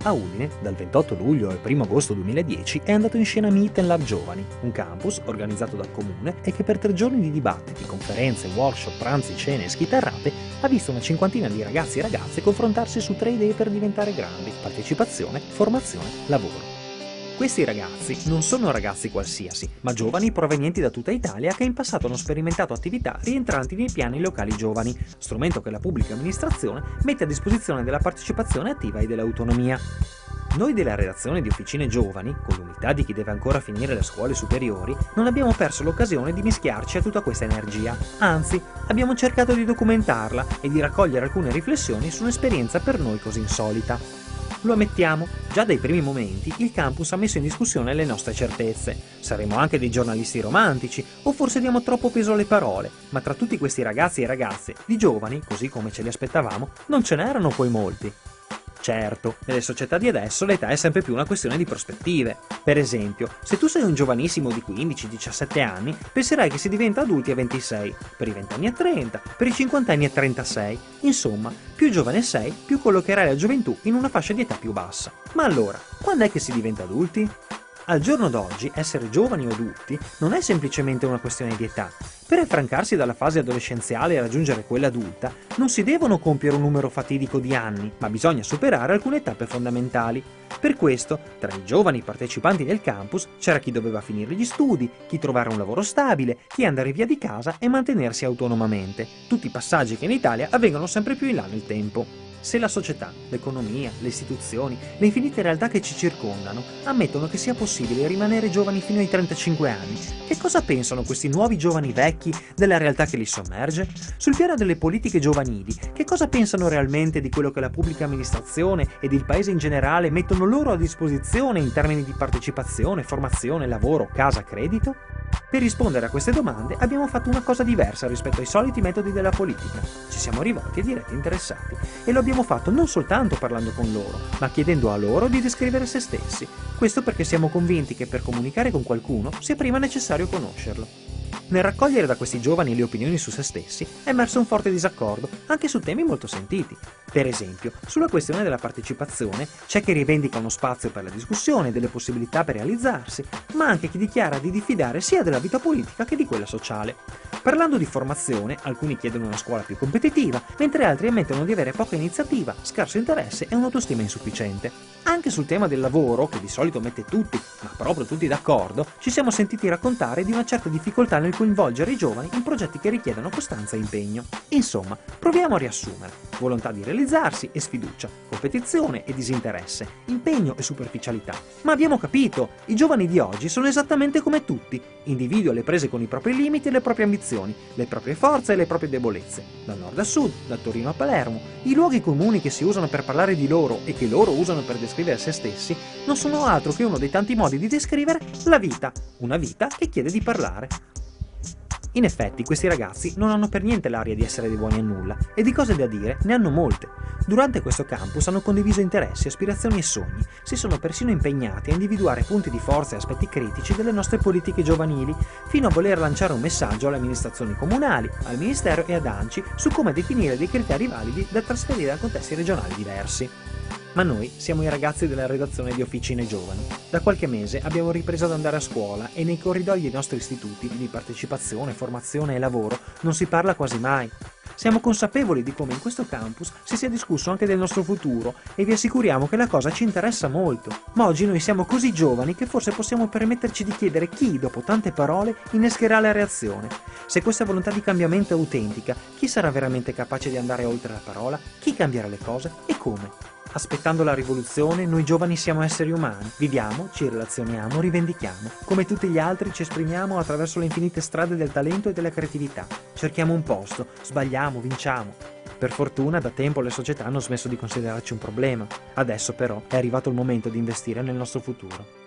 A Udine, dal 28 luglio al 1 agosto 2010, è andato in scena Meet and Lab Giovani, un campus organizzato dal Comune e che per 3 giorni di dibattiti, conferenze, workshop, pranzi, cene e schitarrate ha visto una cinquantina di ragazzi e ragazze confrontarsi su 3 idee per diventare grandi: partecipazione, formazione, lavoro. Questi ragazzi non sono ragazzi qualsiasi, ma giovani provenienti da tutta Italia che in passato hanno sperimentato attività rientranti nei piani locali giovani, strumento che la pubblica amministrazione mette a disposizione della partecipazione attiva e dell'autonomia. Noi della redazione di Officine Giovani, con l'umiltà di chi deve ancora finire le scuole superiori, non abbiamo perso l'occasione di mischiarci a tutta questa energia. Anzi, abbiamo cercato di documentarla e di raccogliere alcune riflessioni su un'esperienza per noi così insolita. Lo ammettiamo, già dai primi momenti il campus ha messo in discussione le nostre certezze. Saremo anche dei giornalisti romantici, o forse diamo troppo peso alle parole, ma tra tutti questi ragazzi e ragazze, di giovani, così come ce li aspettavamo, non ce n'erano poi molti. Certo, nelle società di adesso l'età è sempre più una questione di prospettive. Per esempio, se tu sei un giovanissimo di 15-17 anni, penserai che si diventa adulti a 26, per i 20 anni a 30, per i 50 anni a 36. Insomma, più giovane sei, più collocherai la gioventù in una fascia di età più bassa. Ma allora, quando è che si diventa adulti? Al giorno d'oggi essere giovani o adulti non è semplicemente una questione di età. Per affrancarsi dalla fase adolescenziale e raggiungere quella adulta non si devono compiere un numero fatidico di anni, ma bisogna superare alcune tappe fondamentali. Per questo, tra i giovani partecipanti del campus c'era chi doveva finire gli studi, chi trovare un lavoro stabile, chi andare via di casa e mantenersi autonomamente. Tutti passaggi che in Italia avvengono sempre più in là nel tempo. Se la società, l'economia, le istituzioni, le infinite realtà che ci circondano ammettono che sia possibile rimanere giovani fino ai 35 anni, che cosa pensano questi nuovi giovani vecchi della realtà che li sommerge? Sul piano delle politiche giovanili, che cosa pensano realmente di quello che la pubblica amministrazione ed il paese in generale mettono loro a disposizione in termini di partecipazione, formazione, lavoro, casa, credito? Per rispondere a queste domande abbiamo fatto una cosa diversa rispetto ai soliti metodi della politica. Ci siamo rivolti ai diretti interessati e lo abbiamo fatto non soltanto parlando con loro, ma chiedendo a loro di descrivere se stessi. Questo perché siamo convinti che per comunicare con qualcuno sia prima necessario conoscerlo. Nel raccogliere da questi giovani le opinioni su se stessi è emerso un forte disaccordo, anche su temi molto sentiti. Per esempio, sulla questione della partecipazione c'è chi rivendica uno spazio per la discussione, delle possibilità per realizzarsi, ma anche chi dichiara di diffidare sia della vita politica che di quella sociale. Parlando di formazione, alcuni chiedono una scuola più competitiva, mentre altri ammettono di avere poca iniziativa, scarso interesse e un'autostima insufficiente. Anche sul tema del lavoro, che di solito mette tutti, ma proprio tutti d'accordo, ci siamo sentiti raccontare di una certa difficoltà nel coinvolgere i giovani in progetti che richiedono costanza e impegno. Insomma, proviamo a riassumere: volontà di realizzarsi e sfiducia, competizione e disinteresse, impegno e superficialità. Ma abbiamo capito, i giovani di oggi sono esattamente come tutti, individui alle prese con i propri limiti e le proprie ambizioni, le proprie forze e le proprie debolezze. Da nord a sud, da Torino a Palermo, i luoghi comuni che si usano per parlare di loro e che loro usano per descrivere se stessi non sono altro che uno dei tanti modi di descrivere la vita, una vita che chiede di parlare. In effetti, questi ragazzi non hanno per niente l'aria di essere dei buoni a nulla, e di cose da dire ne hanno molte. Durante questo campus hanno condiviso interessi, aspirazioni e sogni, si sono persino impegnati a individuare punti di forza e aspetti critici delle nostre politiche giovanili, fino a voler lanciare un messaggio alle amministrazioni comunali, al Ministero e ad ANCI su come definire dei criteri validi da trasferire a contesti regionali diversi. Ma noi siamo i ragazzi della redazione di Officine Giovani. Da qualche mese abbiamo ripreso ad andare a scuola e nei corridoi dei nostri istituti di partecipazione, formazione e lavoro non si parla quasi mai. Siamo consapevoli di come in questo campus si sia discusso anche del nostro futuro e vi assicuriamo che la cosa ci interessa molto. Ma oggi noi siamo così giovani che forse possiamo permetterci di chiedere chi, dopo tante parole, innescherà la reazione. Se questa volontà di cambiamento è autentica, chi sarà veramente capace di andare oltre la parola? Chi cambierà le cose e come? Aspettando la rivoluzione, noi giovani siamo esseri umani. Viviamo, ci relazioniamo, rivendichiamo. Come tutti gli altri ci esprimiamo attraverso le infinite strade del talento e della creatività. Cerchiamo un posto, sbagliamo, vinciamo. Per fortuna da tempo le società hanno smesso di considerarci un problema. Adesso però è arrivato il momento di investire nel nostro futuro.